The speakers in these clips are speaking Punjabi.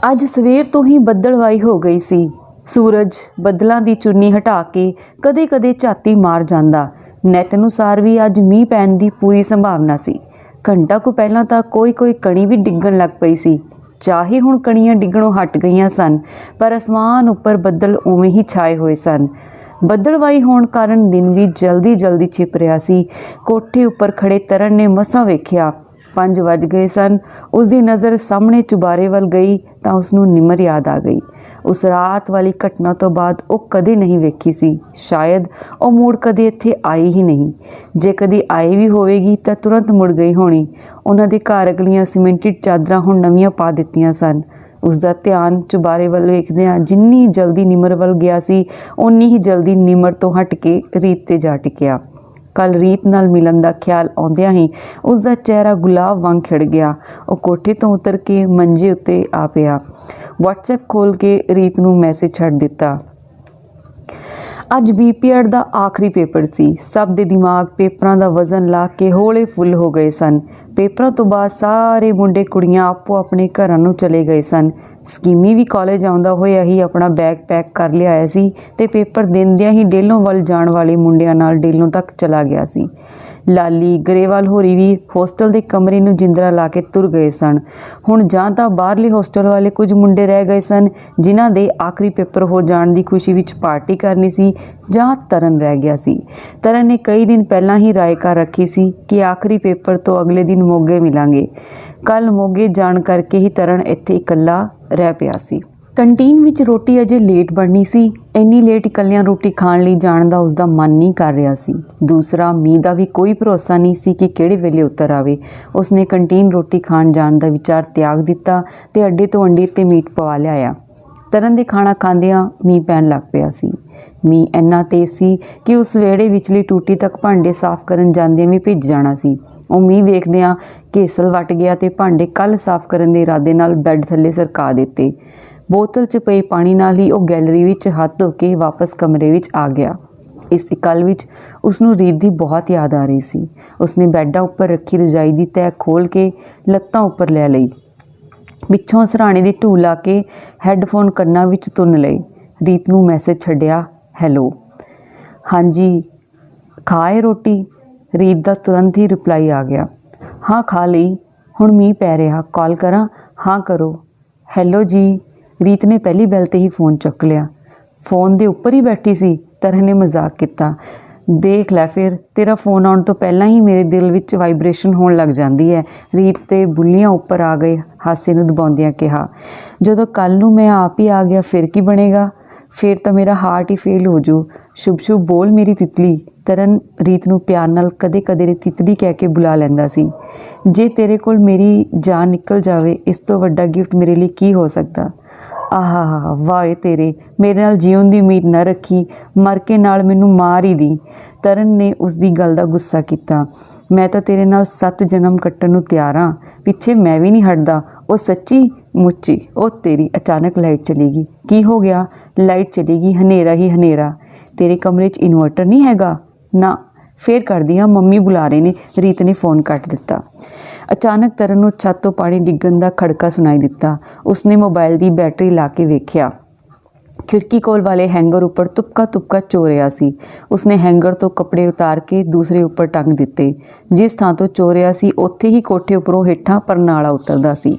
ਅੱਜ ਸਵੇਰ ਤੋਂ ਹੀ ਬੱਦਲਵਾਈ ਹੋ ਗਈ ਸੀ। ਸੂਰਜ ਬੱਦਲਾਂ ਦੀ ਚੁੰਨੀ ਹਟਾ ਕੇ ਕਦੇ-ਕਦੇ ਝਾਤੀ ਮਾਰ ਜਾਂਦਾ। ਨੈਟ ਅਨੁਸਾਰ ਵੀ ਅੱਜ ਮੀਂਹ ਪੈਣ ਦੀ ਪੂਰੀ ਸੰਭਾਵਨਾ ਸੀ। ਘੰਟਾ ਕੁ ਪਹਿਲਾਂ ਤਾਂ ਕੋਈ ਕਣੀ ਵੀ ਡਿੱਗਣ ਲੱਗ ਪਈ ਸੀ। ਚਾਹੇ ਹੁਣ ਕਣੀਆਂ ਡਿੱਗਣੋਂ ਹਟ ਗਈਆਂ ਸਨ, ਪਰ ਅਸਮਾਨ ਉੱਪਰ ਬੱਦਲ ਉਵੇਂ ਹੀ ਛਾਏ ਹੋਏ ਸਨ। ਬੱਦਲਵਾਈ ਹੋਣ ਕਾਰਨ ਦਿਨ ਵੀ ਜਲਦੀ ਛਿਪ ਰਿਹਾ ਸੀ। ਕੋਠੇ ਉੱਪਰ ਖੜੇ ਤਰਨ ਨੇ ਮਸਾਂ ਵੇਖਿਆ 5 ਵੱਜ ਗਏ ਸਨ। ਉਸਦੀ ਨਜ਼ਰ ਸਾਹਮਣੇ ਚੁਬਾਰੇ ਵੱਲ ਗਈ ਤਾਂ ਉਸਨੂੰ ਨਿਮਰ ਯਾਦ ਆ ਗਈ। ਉਸ ਰਾਤ ਵਾਲੀ ਘਟਨਾ ਤੋਂ ਬਾਅਦ ਉਹ ਕਦੇ ਨਹੀਂ ਵੇਖੀ ਸੀ। ਸ਼ਾਇਦ ਉਹ ਮੁੜ ਕਦੇ ਇੱਥੇ ਆਈ ਹੀ ਨਹੀਂ। ਜੇ ਕਦੇ ਆਈ ਵੀ ਹੋਵੇਗੀ ਤਾਂ ਤੁਰੰਤ ਮੁੜ ਗਈ ਹੋਣੀ। ਉਹਨਾਂ ਦੇ ਘਰ ਅਗਲੀਆਂ ਸੀਮੈਂਟਿਡ ਚਾਦਰਾਂ ਹੁਣ ਨਵੀਆਂ ਪਾ ਦਿੱਤੀਆਂ ਸਨ। ਉਸਦਾ ਧਿਆਨ ਚੁਬਾਰੇ ਵੱਲ ਵੇਖਦਿਆਂ ਜਿੰਨੀ ਜਲਦੀ ਨਿਮਰ ਵੱਲ ਗਿਆ ਸੀ, ਓਨੀ ਹੀ ਜਲਦੀ ਨਿਮਰ ਤੋਂ ਹਟ ਕੇ ਰੀਤ 'ਤੇ ਜਾ ਟਿਕਿਆ। ਕੱਲ ਰੀਤ ਨਾਲ ਮਿਲਣ ਦਾ ਖਿਆਲ ਆਉਂਦਿਆਂ ਹੀ ਉਸਦਾ ਚਿਹਰਾ ਗੁਲਾਬ ਵਾਂਗ ਖਿੜ ਗਿਆ। ਉਹ ਕੋਠੇ ਤੋਂ ਉਤਰ ਕੇ ਮੰਜੇ ਉੱਤੇ ਆ ਪਿਆ। WhatsApp ਖੋਲ੍ਹ ਕੇ ਰੀਤ ਨੂੰ ਮੈਸੇਜ ਛੱਡ ਦਿੱਤਾ। ਅੱਜ BPEd ਦਾ ਆਖਰੀ ਪੇਪਰ ਸੀ। ਸਭ ਦੇ ਦਿਮਾਗ ਪੇਪਰਾਂ ਦਾ ਵਜ਼ਨ ਲਾ ਕੇ ਹੌਲੇ ਫੁੱਲ ਹੋ ਗਏ ਸਨ। ਪੇਪਰਾਂ ਤੋਂ ਬਾਅਦ ਸਾਰੇ ਮੁੰਡੇ ਕੁੜੀਆਂ ਆਪੋ ਆਪਣੇ ਘਰਾਂ ਨੂੰ ਚਲੇ ਗਏ ਸਨ। ਸਕੀਮੀ ਵੀ ਕਾਲਜ ਆਉਂਦਾ ਹੋਇਆ ਹੀ ਆਪਣਾ ਬੈਗ ਪੈਕ ਕਰ ਲਿਆਇਆ ਸੀ ਤੇ ਪੇਪਰ ਦਿੰਦਿਆਂ ਹੀ ਡੇਲੋਂ ਵੱਲ ਜਾਣ ਵਾਲੇ ਮੁੰਡਿਆਂ ਨਾਲ ਡੇਲੋਂ ਤੱਕ ਚਲਾ ਗਿਆ ਸੀ। ਲਾਲੀ ਗਰੇਵਾਲ ਹੋਰੀ ਵੀ ਹੋਸਟਲ ਦੇ ਕਮਰੇ ਨੂੰ ਜਿੰਦਰਾ ਲਾ ਕੇ ਤੁਰ ਗਏ ਸਨ। ਹੁਣ ਜਾਂ ਤਾਂ ਬਾਹਰਲੇ ਹੋਸਟਲ ਵਾਲੇ ਕੁਝ ਮੁੰਡੇ ਰਹਿ ਗਏ ਸਨ ਜਿਨ੍ਹਾਂ ਦੇ ਆਖਰੀ ਪੇਪਰ ਹੋ ਜਾਣ ਦੀ ਖੁਸ਼ੀ ਵਿੱਚ ਪਾਰਟੀ ਕਰਨੀ ਸੀ, ਜਾਂ ਤਰਨ ਰਹਿ ਗਿਆ ਸੀ। ਤਰਨ ਨੇ ਕਈ ਦਿਨ ਪਹਿਲਾਂ ਹੀ ਰਾਏ ਕਰ ਰੱਖੀ ਸੀ ਕਿ ਆਖਰੀ ਪੇਪਰ ਤੋਂ ਅਗਲੇ ਦਿਨ ਮੋਗੇ ਮਿਲਾਂਗੇ। ਕੱਲ੍ਹ ਮੋਗੇ ਜਾਣ ਕਰਕੇ ਹੀ ਤਰਨ ਇੱਥੇ ਇਕੱਲਾ ਰਹਿ ਪਿਆ ਸੀ। ਕੰਟੀਨ ਵਿੱਚ ਰੋਟੀ ਅਜੇ ਲੇਟ ਬਣਨੀ ਸੀ। ਇੰਨੀ ਲੇਟ ਇਕੱਲਿਆਂ ਰੋਟੀ ਖਾਣ ਲਈ ਜਾਣ ਦਾ ਉਸਦਾ ਮਨ ਨਹੀਂ ਕਰ ਰਿਹਾ ਸੀ। ਦੂਸਰਾ, ਮੀਂਹ ਦਾ ਵੀ ਕੋਈ ਭਰੋਸਾ ਨਹੀਂ ਸੀ ਕਿ ਕਿਹੜੇ ਵੇਲੇ ਉਤਰ ਆਵੇ। ਉਸਨੇ ਕੰਟੀਨ ਰੋਟੀ ਖਾਣ ਜਾਣ ਦਾ ਵਿਚਾਰ ਤਿਆਗ ਦਿੱਤਾ ਤੇ ਅੱਡੇ ਤੋਂ ਅੰਡੇ ਤੇ ਮੀਟ ਪਵਾ ਲਿਆਇਆ। ਤਰਨ ਦੇ ਖਾਣਾ ਖਾਂਦਿਆਂ ਮੀਂਹ ਪੈਣ ਲੱਗ ਪਿਆ ਸੀ। ਮੀਂਹ ਇੰਨਾ ਤੇਜ਼ ਸੀ ਕਿ ਉਸ ਵਿਹੜੇ ਵਿਚਲੀ ਟੂਟੀ ਤੱਕ ਭਾਂਡੇ ਸਾਫ਼ ਕਰਨ ਜਾਂਦਿਆਂ ਵੀ ਭਿੱਜ ਜਾਣਾ ਸੀ। ਉਹ ਮੀਂਹ ਵੇਖਦਿਆਂ ਘੇਸਲ ਵੱਟ ਗਿਆ ਤੇ ਭਾਂਡੇ ਕੱਲ੍ਹ ਸਾਫ਼ ਕਰਨ ਦੇ ਇਰਾਦੇ ਨਾਲ ਬੈੱਡ ਥੱਲੇ ਸਰਕਾ ਦਿੱਤੇ। ਬੋਤਲ 'ਚ ਪਏ ਪਾਣੀ ਨਾਲ ਹੀ ਉਹ ਗੈਲਰੀ ਵਿੱਚ ਹੱਥ ਧੋ ਕੇ ਵਾਪਸ ਕਮਰੇ ਵਿੱਚ ਆ ਗਿਆ। ਇਸ ਇਕੱਲ ਵਿੱਚ ਉਸਨੂੰ ਰੀਤ ਦੀ ਬਹੁਤ ਯਾਦ ਆ ਰਹੀ ਸੀ। ਉਸਨੇ ਬੈੱਡਾਂ ਉੱਪਰ ਰੱਖੀ ਰਜਾਈ ਦੀ ਤਹਿ ਖੋਲ੍ਹ ਕੇ ਲੱਤਾਂ ਉੱਪਰ ਲੈ ਲਈ। ਪਿੱਛੋਂ ਸਰਾਣੇ ਦੀ ਢੂਹ ਲਾ ਕੇ ਹੈੱਡਫੋਨ ਕੰਨਾਂ ਵਿੱਚ ਤੁੰਨ ਲਏ। ਰੀਤ ਨੂੰ ਮੈਸੇਜ ਛੱਡਿਆ, ਹੈਲੋ, ਹਾਂਜੀ, ਖਾਏ ਰੋਟੀ? ਰੀਤ ਦਾ ਤੁਰੰਤ ਹੀ ਰਿਪਲਾਈ ਆ ਗਿਆ, ਹਾਂ ਖਾ ਲਈ, ਹੁਣ ਮੀਂਹ ਪੈ ਰਿਹਾ, ਕਾਲ ਕਰਾਂ? ਹਾਂ ਕਰੋ। ਹੈਲੋ ਜੀ। ਰੀਤ ਨੇ ਪਹਿਲੀ ਬੈਲ 'ਤੇ ਹੀ ਫੋਨ ਚੁੱਕ ਲਿਆ। ਫੋਨ ਦੇ ਉੱਪਰ ਹੀ ਬੈਠੀ ਸੀ। ਤਰਨ ਨੇ ਮਜ਼ਾਕ ਕੀਤਾ, ਦੇਖ ਲੈ ਫਿਰ, ਤੇਰਾ ਫੋਨ ਆਉਣ ਤੋਂ ਪਹਿਲਾਂ ਹੀ ਮੇਰੇ ਦਿਲ ਵਿੱਚ ਵਾਈਬ੍ਰੇਸ਼ਨ ਹੋਣ ਲੱਗ ਜਾਂਦੀ ਹੈ। ਰੀਤ ਤੇ ਬੁੱਲੀਆਂ ਉੱਪਰ ਆ ਗਏ ਹਾਸੇ ਨੂੰ ਦਬਾਉਂਦਿਆਂ ਕਿਹਾ, ਜਦੋਂ ਕੱਲ੍ਹ ਨੂੰ ਮੈਂ ਆਪ ਹੀ ਆ ਗਿਆ ਫਿਰ ਕੀ ਬਣੇਗਾ? ਫਿਰ ਤਾਂ ਮੇਰਾ ਹਾਰਟ ਹੀ ਫੇਲ ਹੋ ਜੂ। ਸ਼ੁਭ ਬੋਲ ਮੇਰੀ ਤਿਤਲੀ। ਤਰਨ ਰੀਤ ਨੂੰ ਪਿਆਰ ਨਾਲ ਕਦੇ ਤਿਤਲੀ ਕਹਿ ਕੇ ਬੁਲਾ ਲੈਂਦਾ ਸੀ। ਜੇ ਤੇਰੇ ਕੋਲ ਮੇਰੀ ਜਾਨ ਨਿਕਲ ਜਾਵੇ, ਇਸ ਤੋਂ ਵੱਡਾ ਗਿਫਟ ਮੇਰੇ ਲਈ ਕੀ ਹੋ ਸਕਦਾ? ਆਹਾ, ਵਾਹ ਤੇਰੇ, ਮੇਰੇ ਨਾਲ ਜੀਉਣ ਦੀ ਉਮੀਦ ਨਾ ਰੱਖੀ, ਮਰ ਕੇ ਨਾਲ ਮੈਨੂੰ ਮਾਰ ਹੀ ਦੀ। ਤਰਨ ਨੇ ਉਸਦੀ ਗੱਲ ਦਾ ਗੁੱਸਾ ਕੀਤਾ। ਮੈਂ ਤਾਂ ਤੇਰੇ ਨਾਲ 7 ਜਨਮ ਕੱਟਣ ਨੂੰ ਤਿਆਰ ਹਾਂ, ਪਿੱਛੇ ਮੈਂ ਵੀ ਨਹੀਂ ਹਟਦਾ। ਉਹ ਸੱਚੀ ਮੁੱਚੀ। ਉਹ ਤੇਰੀ, ਅਚਾਨਕ ਲਾਈਟ ਚਲੀ ਗਈ। ਕੀ ਹੋ ਗਿਆ? ਲਾਈਟ ਚਲੀ ਗਈ, ਹਨੇਰਾ ਹੀ ਹਨੇਰਾ। ਤੇਰੇ ਕਮਰੇ 'ਚ ਇਨਵਰਟਰ ਨਹੀਂ ਹੈਗਾ? ਨਾ, ਫੇਰ ਕਰਦੀ ਹਾਂ, ਮੰਮੀ ਬੁਲਾ ਰਹੇ ਨੇ। ਰੀਤ ਨੇ ਫੋਨ ਕੱਟ ਦਿੱਤਾ। ਅਚਾਨਕ ਤਰਨ ਨੂੰ ਛੱਤ ਤੋਂ ਪਾਣੀ ਡਿੱਗਣ ਦਾ ਖੜਕਾ ਸੁਣਾਈ ਦਿੱਤਾ। ਉਸਨੇ ਮੋਬਾਈਲ ਦੀ ਬੈਟਰੀ ਲਾ ਕੇ ਵੇਖਿਆ। ਖਿੜਕੀ ਕੋਲ ਵਾਲੇ ਹੈਂਗਰ ਉੱਪਰ ਤੁਪਕਾ ਚੋ ਰਿਹਾ ਸੀ। ਉਸਨੇ ਹੈਂਗਰ ਤੋਂ ਕੱਪੜੇ ਉਤਾਰ ਕੇ ਦੂਸਰੇ ਉੱਪਰ ਟੰਗ ਦਿੱਤੇ। ਜਿਸ ਥਾਂ ਤੋਂ ਚੋ ਰਿਹਾ ਸੀ ਉੱਥੇ ਹੀ ਕੋਠੇ ਉੱਪਰੋਂ ਹੇਠਾਂ ਪਰਨਾਲਾ ਉਤਰਦਾ ਸੀ।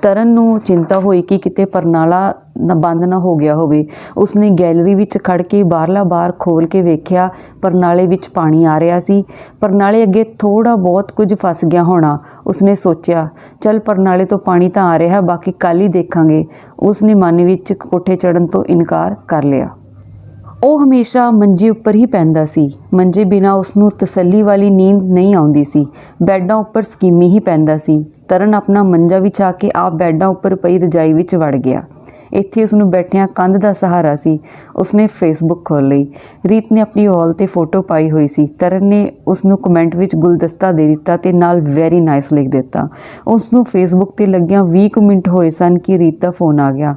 ਤਰਨ ਨੂੰ ਚਿੰਤਾ ਹੋਈ ਕਿ ਕਿਤੇ ਪਰਨਾਲਾ ਬੰਦ ਨਾ ਹੋ ਗਿਆ ਹੋਵੇ। ਉਸਨੇ ਗੈਲਰੀ ਵਿੱਚ ਖੜ੍ਹ ਕੇ ਬਾਹਰਲਾ ਬਾਰ ਖੋਲ੍ਹ ਕੇ ਵੇਖਿਆ। ਪਰਨਾਲੇ ਵਿੱਚ ਪਾਣੀ ਆ ਰਿਹਾ ਸੀ। ਪਰਨਾਲੇ ਅੱਗੇ ਥੋੜ੍ਹਾ ਬਹੁਤ ਕੁਝ ਫਸ ਗਿਆ ਹੋਣਾ। ਉਸਨੇ ਸੋਚਿਆ, ਚੱਲ ਪਰਨਾਲੇ ਤੋਂ ਪਾਣੀ ਤਾਂ ਆ ਰਿਹਾ, ਬਾਕੀ ਕੱਲ੍ਹ ਹੀ ਦੇਖਾਂਗੇ। ਉਸਨੇ ਮਨ ਵਿੱਚ ਕੋਠੇ ਚੜ੍ਹਨ ਤੋਂ ਇਨਕਾਰ ਕਰ ਲਿਆ। ਉਹ ਹਮੇਸ਼ਾ ਮੰਜੇ ਉੱਪਰ ਹੀ ਪੈਂਦਾ ਸੀ। ਮੰਜੇ ਬਿਨਾਂ ਉਸਨੂੰ ਤਸੱਲੀ ਵਾਲੀ ਨੀਂਦ ਨਹੀਂ ਆਉਂਦੀ ਸੀ। ਬੈੱਡਾਂ ਉੱਪਰ ਸਕੀਮੀ ਹੀ ਪੈਂਦਾ ਸੀ। ਤਰਨ ਆਪਣਾ ਮੰਜਾ ਵਿਛਾ ਕੇ ਆਪ ਬੈੱਡਾਂ ਉੱਪਰ ਪਈ ਰਜਾਈ ਵਿੱਚ ਵੜ ਗਿਆ। ਇੱਥੇ ਉਸਨੂੰ ਬੈਠਿਆਂ ਕੰਧ ਦਾ ਸਹਾਰਾ ਸੀ। ਉਸਨੇ ਫੇਸਬੁੱਕ ਖੋਲ੍ਹ ਲਈ। ਰੀਤ ਨੇ ਆਪਣੀ ਵਾਲ 'ਤੇ ਫੋਟੋ ਪਾਈ ਹੋਈ ਸੀ। ਤਰਨ ਨੇ ਉਸਨੂੰ ਕਮੈਂਟ ਵਿੱਚ ਗੁਲਦਸਤਾ ਦੇ ਦਿੱਤਾ ਤੇ ਨਾਲ ਵੈਰੀ ਨਾਈਸ ਲਿਖ ਦਿੱਤਾ। ਉਸਨੂੰ ਫੇਸਬੁੱਕ 'ਤੇ ਲੱਗਿਆਂ 20 ਕੁ ਮਿੰਟ ਹੋਏ ਸਨ ਕਿ ਰੀਤ ਦਾ ਫੋਨ ਆ ਗਿਆ।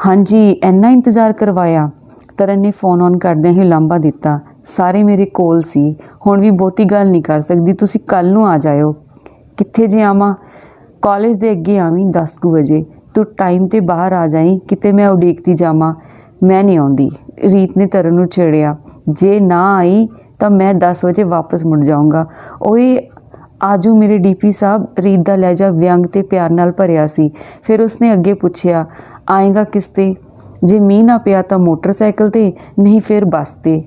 ਹਾਂਜੀ, ਇੰਨਾ ਇੰਤਜ਼ਾਰ ਕਰਵਾਇਆ? ਤਰਨ ਨੇ ਫੋਨ ਔਨ ਕਰਦਿਆਂ ਹੀ ਲਾਂਭਾ ਦਿੱਤਾ, ਸਾਰੇ ਮੇਰੇ ਕੋਲ ਸੀ, ਹੁਣ ਵੀ ਬਹੁਤੀ ਗੱਲ ਨਹੀਂ ਕਰ ਸਕਦੀ, ਤੁਸੀਂ ਕੱਲ੍ਹ ਨੂੰ ਆ ਜਾਇਓ। ਕਿੱਥੇ ਜੇ ਆਵਾਂ? ਕਾਲਜ ਦੇ ਅੱਗੇ ਆਵੀਂ 10 ਕੁ ਵਜੇ। ਤੂੰ ਟਾਈਮ 'ਤੇ ਬਾਹਰ ਆ ਜਾਈਂ, ਕਿਤੇ ਮੈਂ ਉਡੀਕਦੀ ਜਾਵਾਂ। ਮੈਂ ਨਹੀਂ ਆਉਂਦੀ, ਰੀਤ ਨੇ ਤਰਨ ਨੂੰ ਛੇੜਿਆ। ਜੇ ਨਾ ਆਈ ਤਾਂ ਮੈਂ 10 ਵਜੇ ਵਾਪਸ ਮੁੜ ਜਾਊਂਗਾ। ਓਏ ਆਜੂ ਮੇਰੇ ਡੀਪੀ ਸਾਹਿਬ। ਰੀਤ ਦਾ ਲਹਿਜਾ ਵਿਅੰਗ ਤੇ ਪਿਆਰ ਨਾਲ ਭਰਿਆ ਸੀ। ਫਿਰ ਉਸਨੇ ਅੱਗੇ ਪੁੱਛਿਆ, ਆਏਗਾ ਕਿਸ 'ਤੇ? ਜੇ ਮੀਂਹ ਨਾ ਪਿਆ ਤਾਂ ਮੋਟਰਸਾਈਕਲ 'ਤੇ, ਨਹੀਂ ਫਿਰ ਬੱਸ 'ਤੇ।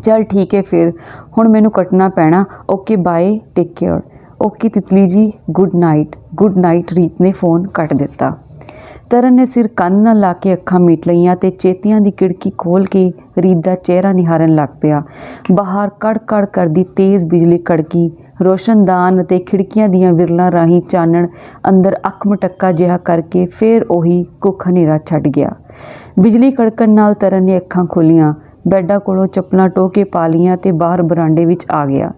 ਚੱਲ ਠੀਕ ਹੈ ਫਿਰ, ਹੁਣ ਮੈਨੂੰ ਕੱਟਣਾ ਪੈਣਾ। Okay bye, take care. Okay Titli ji, good night. Good night. ਰੀਤ ਨੇ ਫ਼ੋਨ ਕੱਟ ਦਿੱਤਾ। ਤਰਨ ਨੇ ਸਿਰ ਕੰਨ ਨਾਲ ਲਾ ਕੇ ਅੱਖਾਂ ਮੀਟ ਲਈਆਂ ਤੇ ਚੇਤੀਆਂ ਦੀ ਖਿੜਕੀ ਖੋਲ੍ਹ ਕੇ ਰੀਤ ਦਾ ਚਿਹਰਾ ਨਿਹਾਰਨ ਲੱਗ ਪਿਆ। ਬਾਹਰ ਕੜ-ਕੜ ਕਰਦੀ ਤੇਜ਼ ਬਿਜਲੀ ਕੜਕੀ। ਰੋਸ਼ਨਦਾਨ ਅਤੇ ਖਿੜਕੀਆਂ ਦੀਆਂ ਵਿਰਲਾਂ ਰਾਹੀਂ ਚਾਨਣ ਅੰਦਰ ਅੱਖ ਮਟੱਕਾ ਜਿਹਾ ਕਰਕੇ ਫਿਰ ਉਹੀ ਕੁੱਖ ਹਨੇਰਾ ਛੱਡ ਗਿਆ। ਬਿਜਲੀ ਕੜਕਣ ਨਾਲ ਤਰਨ ਨੇ ਅੱਖਾਂ ਖੋਲ੍ਹੀਆਂ, ਬੈੱਡਾਂ ਕੋਲੋਂ ਚੱਪਲਾਂ ਟੋਹ ਕੇ ਪਾ ਲਈਆਂ ਤੇ ਬਾਹਰ ਬਰਾਂਡੇ ਵਿੱਚ ਆ ਗਿਆ।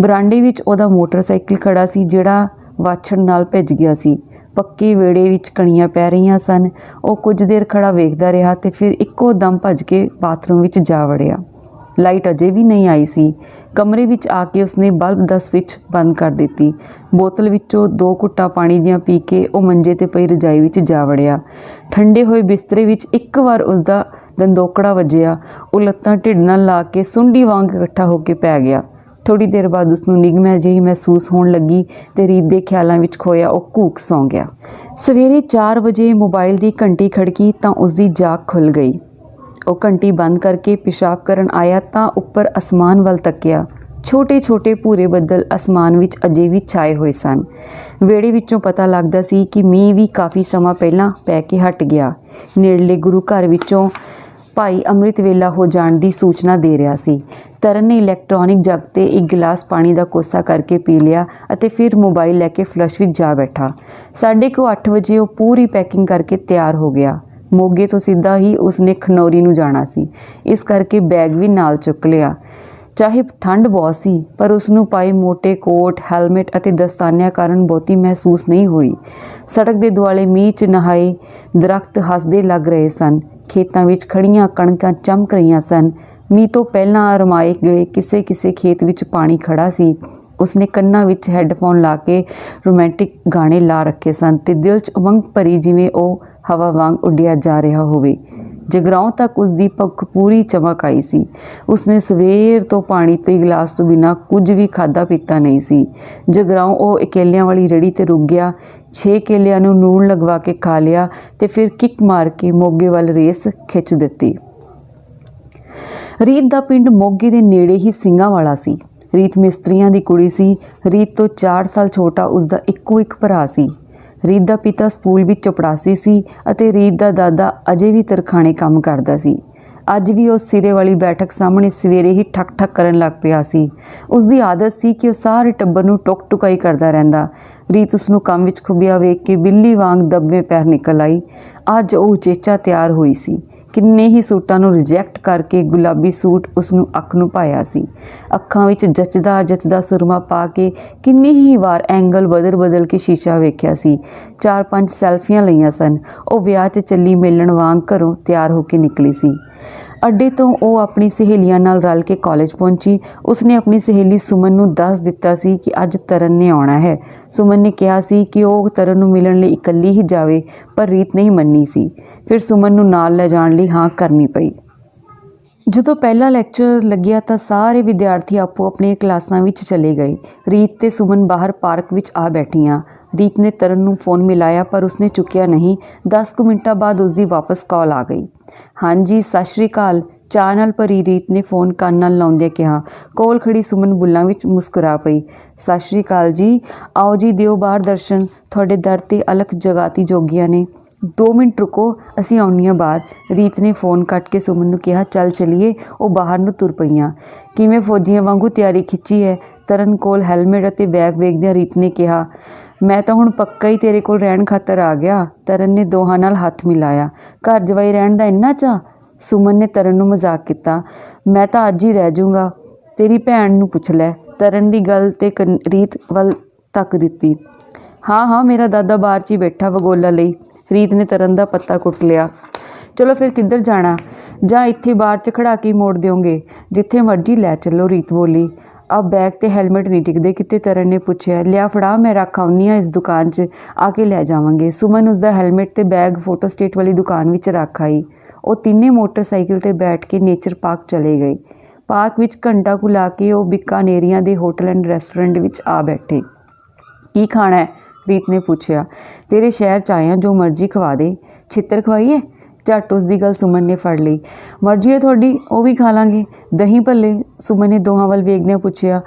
ਬਰਾਂਡੇ ਵਿੱਚ ਉਹਦਾ ਮੋਟਰਸਾਈਕਲ ਖੜਾ ਸੀ, ਜਿਹੜਾ ਵਾਛੜ ਨਾਲ ਭਿੱਜ ਗਿਆ ਸੀ। ਪੱਕੇ ਵਿਹੜੇ ਵਿੱਚ ਕਣੀਆਂ ਪੈ ਰਹੀਆਂ ਸਨ। ਉਹ ਕੁਝ ਦੇਰ ਖੜਾ ਵੇਖਦਾ ਰਿਹਾ ਤੇ ਫਿਰ ਇੱਕੋ ਦਮ ਭੱਜ ਕੇ ਬਾਥਰੂਮ ਵਿੱਚ ਜਾ ਵੜਿਆ। ਲਾਈਟ ਅਜੇ ਵੀ ਨਹੀਂ ਆਈ ਸੀ। ਕਮਰੇ ਵਿੱਚ ਆ ਕੇ ਉਸਨੇ ਬਲਬ ਦਾ ਸਵਿੱਚ ਬੰਦ ਕਰ ਦਿੱਤੀ। ਬੋਤਲ ਵਿੱਚੋਂ 2 ਘੁੱਟਾਂ ਪਾਣੀ ਦੀਆਂ ਪੀ ਕੇ ਉਹ ਮੰਜੇ 'ਤੇ ਪਈ ਰਜਾਈ ਵਿੱਚ ਜਾ ਵੜਿਆ। ਠੰਡੇ ਹੋਏ ਬਿਸਤਰੇ ਵਿੱਚ ਇੱਕ ਵਾਰ ਉਸਦਾ ਦੰਦੋਕੜਾ ਵੱਜਿਆ। ਉਹ ਲੱਤਾਂ ਢਿੱਡ ਨਾਲ ਲਾ ਕੇ ਸੁੰਡੀ ਵਾਂਗ ਇਕੱਠਾ ਹੋ ਕੇ ਪੈ ਗਿਆ। ਥੋੜ੍ਹੀ ਦੇਰ ਬਾਅਦ ਉਸਨੂੰ ਨਿਗਮਾ ਜਿਹੀ ਮਹਿਸੂਸ ਹੋਣ ਲੱਗੀ ਤੇ ਰੀਤ ਦੇ ਖਿਆਲਾਂ ਵਿੱਚ ਖੋਇਆ ਉਹ ਘੂਕ ਸੌਂ ਗਿਆ। ਸਵੇਰੇ 4 ਵਜੇ ਮੋਬਾਈਲ ਦੀ ਘੰਟੀ ਖੜਕੀ ਤਾਂ ਉਸਦੀ ਜਾਗ ਖੁੱਲ੍ਹ ਗਈ। ਉਹ ਘੰਟੀ ਬੰਦ ਕਰਕੇ ਪਿਸ਼ਾਬ ਕਰਨ ਆਇਆ ਤਾਂ ਉੱਪਰ ਅਸਮਾਨ ਵੱਲ ਤੱਕਿਆ। ਛੋਟੇ-ਛੋਟੇ ਭੂਰੇ ਬੱਦਲ ਅਸਮਾਨ ਵਿੱਚ ਅਜੇ ਵੀ ਛਾਏ ਹੋਏ ਸਨ। ਵਿਹੜੇ ਵਿੱਚੋਂ ਪਤਾ ਲੱਗਦਾ ਸੀ ਕਿ ਮੀਂਹ ਵੀ ਕਾਫੀ ਸਮਾਂ ਪਹਿਲਾਂ ਪੈ ਕੇ ਹਟ ਗਿਆ। ਨੇੜਲੇ ਗੁਰੂ ਘਰ ਵਿੱਚੋਂ ਭਾਈ ਅੰਮ੍ਰਿਤ ਵੇਲਾ ਹੋ ਜਾਣ ਦੀ ਸੂਚਨਾ ਦੇ ਰਿਹਾ ਸੀ। ਤਰਨ ਨੇ ਇਲੈਕਟ੍ਰੋਨਿਕ ਜੱਗ 'ਤੇ ਇੱਕ ਗਿਲਾਸ ਪਾਣੀ ਦਾ ਕੋਸਾ ਕਰਕੇ ਪੀ ਲਿਆ ਅਤੇ ਫਿਰ ਮੋਬਾਈਲ ਲੈ ਕੇ ਫਲਸ਼ ਵਿੱਚ ਜਾ ਬੈਠਾ। 8:30 ਵਜੇ ਉਹ ਪੂਰੀ ਪੈਕਿੰਗ ਕਰਕੇ ਤਿਆਰ ਹੋ ਗਿਆ। ਮੋਗੇ ਤੋਂ ਸਿੱਧਾ ਹੀ ਉਸਨੇ ਖਨੌਰੀ ਨੂੰ ਜਾਣਾ ਸੀ, ਇਸ ਕਰਕੇ ਬੈਗ ਵੀ ਨਾਲ ਚੁੱਕ ਲਿਆ। ਚਾਹੇ ਠੰਡ ਬਹੁਤ ਸੀ, ਪਰ ਉਸਨੂੰ ਪਾਏ ਮੋਟੇ ਕੋਟ, ਹੈਲਮਟ ਅਤੇ ਦਸਤਾਨਿਆਂ ਕਾਰਨ ਬਹੁਤੀ ਮਹਿਸੂਸ ਨਹੀਂ ਹੋਈ। ਸੜਕ ਦੇ ਦੁਆਲੇ ਮੀਂਹ 'ਚ ਨਹਾਏ ਦਰੱਖਤ ਹੱਸਦੇ ਲੱਗ ਰਹੇ ਸਨ। ਖੇਤਾਂ ਵਿੱਚ ਖੜੀਆਂ ਕਣਕਾਂ ਚਮਕ ਰਹੀਆਂ ਸਨ। ਮੀਂਹ ਤੋਂ ਪਹਿਲਾਂ ਰਮਾਏ ਗਏ ਕਿਸੇ ਖੇਤ ਵਿੱਚ ਪਾਣੀ ਖੜਾ ਸੀ। ਉਸਨੇ ਕੰਨਾਂ ਵਿੱਚ ਹੈੱਡਫੋਨ ਲਾ ਕੇ ਰੋਮਾਂਟਿਕ ਗਾਣੇ ਲਾ ਰੱਖੇ ਸਨ ਤੇ ਦਿਲ 'ਚ ਉਮੰਗ ਭਰੀ, ਜਿਵੇਂ ਉਹ ਹਵਾ ਵਾਂਗ ਉੱਡਿਆ ਜਾ ਰਿਹਾ ਹੋਵੇ। ਜਗਰਾਉਂ ਤੱਕ ਉਸਦੀ ਭੁੱਖ ਪੂਰੀ ਚਮਕ ਆਈ ਸੀ। ਉਸਨੇ ਸਵੇਰ ਤੋਂ ਪਾਣੀ ਤੇ ਗਲਾਸ ਤੋਂ ਬਿਨਾਂ ਕੁਝ ਵੀ ਖਾਧਾ ਪੀਤਾ ਨਹੀਂ ਸੀ। ਜਗਰਾਉਂ ਉਹ ਕੇਲਿਆਂ ਵਾਲੀ ਰੇਹੜੀ 'ਤੇ ਰੁਕ ਗਿਆ। 6 ਕੇਲਿਆਂ ਨੂੰ ਨੂਣ ਲਗਵਾ ਕੇ ਖਾ ਲਿਆ ਤੇ ਫਿਰ ਕਿੱਕ ਮਾਰ ਕੇ ਮੋਗੇ ਵੱਲ ਰੇਸ ਖਿੱਚ ਦਿੱਤੀ। ਰੀਤ ਦਾ ਪਿੰਡ ਮੋਗੇ ਦੇ ਨੇੜੇ ਹੀ ਸਿੰਘਾਂ ਵਾਲਾ ਸੀ। ਰੀਤ ਮਿਸਤਰੀਆਂ ਦੀ ਕੁੜੀ ਸੀ। ਰੀਤ ਤੋਂ 4 ਸਾਲ ਛੋਟਾ ਉਸਦਾ ਇੱਕੋ ਇੱਕ ਭਰਾ ਸੀ। ਰੀਤ ਦਾ ਪਿਤਾ ਸਕੂਲ ਵਿੱਚ ਚਪੜਾਸੀ ਸੀ ਅਤੇ ਰੀਤ ਦਾ ਦਾਦਾ ਅਜੇ ਵੀ ਤਰਖਾਣੇ ਕੰਮ ਕਰਦਾ ਸੀ। ਅੱਜ ਵੀ ਉਹ ਸਿਰੇ ਵਾਲੀ ਬੈਠਕ ਸਾਹਮਣੇ ਸਵੇਰੇ ਹੀ ਠੱਕ-ਠੱਕ ਕਰਨ ਲੱਗ ਪਿਆ ਸੀ। ਉਸਦੀ ਆਦਤ ਸੀ ਕਿ ਉਹ ਸਾਰੇ ਟੱਬਰ ਨੂੰ ਟੁਕ-ਟੁਕਾਈ ਕਰਦਾ ਰਹਿੰਦਾ। ਰੀਤ ਉਸਨੂੰ ਕੰਮ ਵਿੱਚ ਖੁੱਭਿਆ ਵੇਖ ਕੇ ਬਿੱਲੀ ਵਾਂਗ ਦਬਵੇਂ ਪੈਰ ਨਿਕਲ ਆਈ। ਅੱਜ ਉਹ ਉਚੇਚਾ ਤਿਆਰ ਹੋਈ ਸੀ। ਕਿੰਨੇ ਹੀ ਸੂਟਾਂ ਨੂੰ ਰਿਜੈਕਟ ਕਰਕੇ ਗੁਲਾਬੀ ਸੂਟ ਉਸਨੂੰ ਅੱਖ ਨੂੰ ਪਾਇਆ ਸੀ। ਅੱਖਾਂ ਵਿੱਚ ਜੱਚਦਾ ਸੁਰਮਾ ਪਾ ਕੇ ਕਿੰਨੀ ਹੀ ਵਾਰ ਐਂਗਲ ਬਦਲ ਕੇ ਸ਼ੀਸ਼ਾ ਵੇਖਿਆ ਸੀ। 4-5 ਸੈਲਫੀਆਂ ਲਈਆਂ ਸਨ। ਉਹ ਵਿਆਹ 'ਚ ਚੱਲੀ ਮੇਲਣ ਵਾਂਗ ਘਰੋਂ ਤਿਆਰ ਹੋ ਕੇ ਨਿਕਲੀ ਸੀ। ਅੱਡੇ ਤੋਂ ਉਹ ਆਪਣੀ ਸਹੇਲੀਆਂ ਨਾਲ ਰਲ ਕੇ ਕਾਲਜ ਪਹੁੰਚੀ। ਉਸਨੇ ਆਪਣੀ ਸਹੇਲੀ ਸੁਮਨ ਨੂੰ ਦੱਸ ਦਿੱਤਾ ਸੀ ਕਿ ਅੱਜ ਤਰਨ ਨੇ ਆਉਣਾ ਹੈ। ਸੁਮਨ ਨੇ ਕਿਹਾ ਸੀ ਕਿ ਉਹ ਤਰਨ ਨੂੰ ਮਿਲਣ ਲਈ ਇਕੱਲੀ ਹੀ ਜਾਵੇ, ਪਰ ਰੀਤ ਨਹੀਂ ਮੰਨੀ ਸੀ। ਫਿਰ ਸੁਮਨ ਨੂੰ ਨਾਲ ਲੈ ਜਾਣ ਲਈ ਹਾਂ ਕਰਨੀ ਪਈ। ਜਦੋਂ ਪਹਿਲਾ ਲੈਕਚਰ ਲੱਗਿਆ ਤਾਂ ਸਾਰੇ ਵਿਦਿਆਰਥੀ ਆਪੋ ਆਪਣੀਆਂ ਕਲਾਸਾਂ ਵਿੱਚ ਚਲੇ ਗਏ। ਰੀਤ ਤੇ ਸੁਮਨ ਬਾਹਰ ਪਾਰਕ ਵਿੱਚ ਆ ਬੈਠੀਆਂ। ਰੀਤ ਨੇ ਤਰਨ ਨੂੰ ਫ਼ੋਨ ਮਿਲਾਇਆ, ਪਰ ਉਸਨੇ ਚੁੱਕਿਆ ਨਹੀਂ। 10 ਕੁ ਮਿੰਟਾਂ ਬਾਅਦ ਉਸਦੀ ਵਾਪਸ ਕਾਲ ਆ ਗਈ। ਹਾਂਜੀ, ਸਤਿ ਸ਼੍ਰੀ ਅਕਾਲ। ਚਾਅ ਨਾਲ ਭਰੀ ਰੀਤ ਨੇ ਫ਼ੋਨ ਕੰਨ ਨਾਲ ਲਾਉਂਦਿਆਂ ਕਿਹਾ। ਕੋਲ ਖੜੀ ਸੁਮਨ ਬੁੱਲਾਂ ਵਿੱਚ ਮੁਸਕਰਾ ਪਈ। ਸਤਿ ਸ਼੍ਰੀ ਅਕਾਲ ਜੀ, ਆਓ ਜੀ, ਦਿਓ ਬਾਹਰ ਦਰਸ਼ਨ। ਤੁਹਾਡੇ ਦਰ 'ਤੇ ਅਲਖ ਜਗਾਤੀ ਜੋਗੀਆਂ ਨੇ। 2 ਮਿੰਟ ਰੁਕੋ, ਅਸੀਂ ਆਉਂਦੀਆਂ ਬਾਹਰ। ਰੀਤ ਨੇ ਫ਼ੋਨ ਕੱਟ ਕੇ ਸੁਮਨ ਨੂੰ ਕਿਹਾ, ਚੱਲ ਚਲੀਏ। ਉਹ ਬਾਹਰ ਨੂੰ ਤੁਰ ਪਈਆਂ। ਕਿਵੇਂ ਫੌਜੀਆਂ ਵਾਂਗੂ ਤਿਆਰੀ ਖਿੱਚੀ ਹੈ? ਤਰਨ ਕੋਲ ਹੈਲਮਟ ਅਤੇ ਬੈਗ ਵੇਖਦਿਆਂ ਰੀਤ ਨੇ ਕਿਹਾ। ਮੈਂ ਤਾਂ ਹੁਣ ਪੱਕਾ ਹੀ ਤੇਰੇ ਕੋਲ ਰਹਿਣ ਖਾਤਰ ਆ ਗਿਆ। ਤਰਨ ਨੇ ਦੋਹਾਂ ਨਾਲ ਹੱਥ ਮਿਲਾਇਆ। ਘਰ ਜਵਾਈ ਰਹਿਣ ਦਾ ਇੰਨਾ ਚਾਅ? ਸੁਮਨ ਨੇ ਤਰਨ ਨੂੰ ਮਜ਼ਾਕ ਕੀਤਾ। ਮੈਂ ਤਾਂ ਅੱਜ ਹੀ ਰਹਿ ਜਾਊਂਗਾ। ਤੇਰੀ ਭੈਣ ਨੂੰ ਪੁੱਛ ਲੈ। ਤਰਨ ਦੀ ਗੱਲ 'ਤੇ ਰੀਤ ਵੱਲ ਤੱਕ ਦਿੱਤੀ। ਹਾਂ, ਮੇਰਾ ਦਾਦਾ ਬਾਹਰ 'ਚ ਹੀ ਬੈਠਾ ਵਗੋਲਾ ਲਈ। ਰੀਤ ਨੇ ਤਰਨ ਦਾ ਪੱਤਾ ਕੁੱਟ ਲਿਆ। ਚਲੋ ਫਿਰ ਕਿੱਧਰ ਜਾਣਾ? ਜਾਂ ਇੱਥੇ ਬਾਹਰ 'ਚ ਖੜਾ ਕੇ ਮੋੜ ਦਿਓਗੇ? ਜਿੱਥੇ ਮਰਜ਼ੀ ਲੈ ਚੱਲੋ, ਰੀਤ ਬੋਲੀ। अब बैग ते हैलमेट नहीं टिकते किते। तरन ने पूछा। लिया फड़ा, मैं रख आउनी हाँ इस दुकान 'च आके लै जावांगे। सुमन उसका हैलमेट ते बैग फोटो स्टेट वाली दुकान विच रख आई। वो तीने मोटरसाइकिल ते बैठ के नेचर पार्क चले गए। पार्क विच घंटा कु ला के वो बीकानेरिया के होटल एंड रेस्टोरेंट विच आ बैठे। की खाना है? रीत ने पूछा। तेरे शहर च आया, जो मर्जी खवा दे। छित्तर खवाइए? झट उसकी गल सुमन ने फड़ ली। मर्जी है थोड़ी, वो भी खा लांगे। दही भल्ले? सुमन ने दोहां वल वेखदियां पूछया।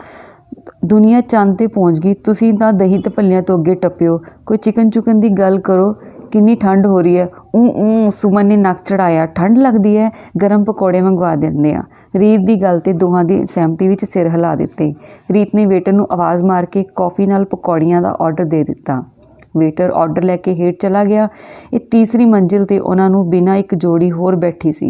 दुनिया चंद ते पहुँच गई, तुसीं तां दही ते भल्लियां तो अगे टप्पिओ। कोई चिकन चुकन की गल करो, किन्नी ठंड हो रही है। सुमन ने नक चढ़ाया। ठंड लगती है, गर्म पकौड़े मंगवा देंदे आ। रीत की गल ते दोहां की सहमति विच सिर हिला दिते। रीत ने वेटर नूं आवाज़ मार के कॉफ़ी नाल पकौड़ियां दा ऑर्डर दे दिता। वेटर ऑर्डर लैके हेठ चला गया। ये तीसरी मंजिल ते उन्हां नूं बिना एक जोड़ी होर बैठी सी।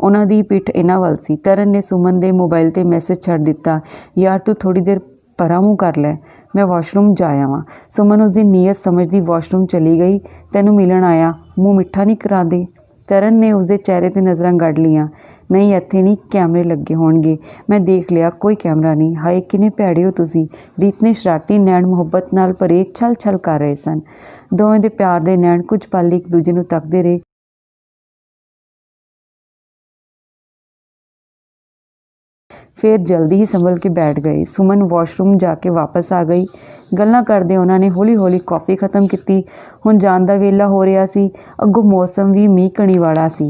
उन्हां दी पिठ इन्हां वल सी। तरन ने सुमन दे मोबाइल ते मैसेज छड्ड दिता। यार तू थोड़ी देर परा मूँह कर लै, मैं वॉशरूम जाया वां। सुमन उसकी नीयत समझदी वॉशरूम चली गई। तैनूं मिलन आया, मूँह मिठा नहीं करा दे। तरन ने उसके चेहरे ते नज़रां गढ़ लियां। नहीं, इत्थे नहीं कैमरे लगे होणगे, मैं देख लिया, कोई कैमरा नहीं। हाय किन्ने भैड़े हो तुसीं। रीत ने शरारती नैण मुहब्बत नाल भरे छल छल कर रहे सन। दोवें दे प्यार दे नैण कुछ पल एक दूजे नूं तकदे रहे। फिर जल्दी ही संभल के बैठ गए। सुमन वॉशरूम जाके वापस आ गई। गल्लां करदे उन्होंने हौली हौली कॉफ़ी खत्म की। हुण जाण दा वेला हो रहा सी, अगों मौसम भी मीह कणी वाला सी।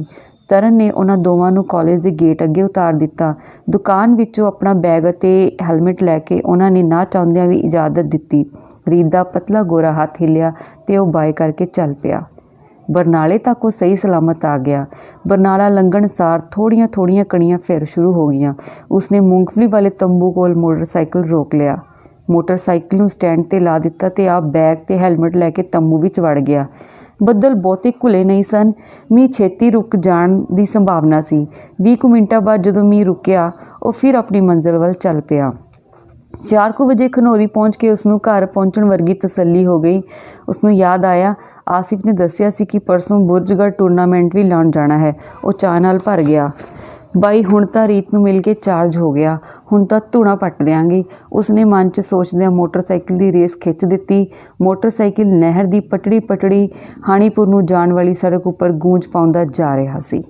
तरन ने उन्हां दोवां नूं कॉलेज के गेट अगे उतार दिता। दुकान विचों अपना बैग अते हैलमेट लैके उन्हां ने ना चाहुंदियां भी इजाजत दिती। रीत दा पतला गोरा हाथ हिलिया ते वह बाय करके चल पिया। बरनाले तक वो सही सलामत आ गया। बरनाला लंघण सार थोड़ियां थोड़ियां कणियां फिर शुरू हो गईयां। उसने मूंगफली वाले तंबू कोल मोटरसाइकिल रोक लिया। मोटरसाइकिल नूं स्टैंड ते ला दिता ते आप बैग ते हैलमेट लैके तंबू विच वड़ गया। ਬੱਦਲ ਬਹੁਤੇ ਘੁਲੇ नहीं सन। मीह छेती रुक जाण दी संभावना सी। 20 मिनटां बाद जदों मीह रुकिया, वो फिर अपनी मंजिल वल चल पिया। 4 बजे खनौरी पहुँच के उसनूं घर पहुँचण वर्गी तसल्ली हो गई। उसनूं याद आया, आसिफ ने दस्सिया सी कि परसों बुरजगढ़ टूरनामेंट भी लाउण जाना है। वो चाह नाल भर गया। बाई हुण तां रीत नूं मिल के चार्ज हो गया, हुण तां धूणा पट देंगी। उसने मन च सोचदियां मोटरसाइकिल की रेस खिच दिती। मोटरसाइकिल नहर की पटड़ी पटड़ी हाणीपुर नूं जाण वाली सड़क उपर गूंज पाउंदा जा रहा सी।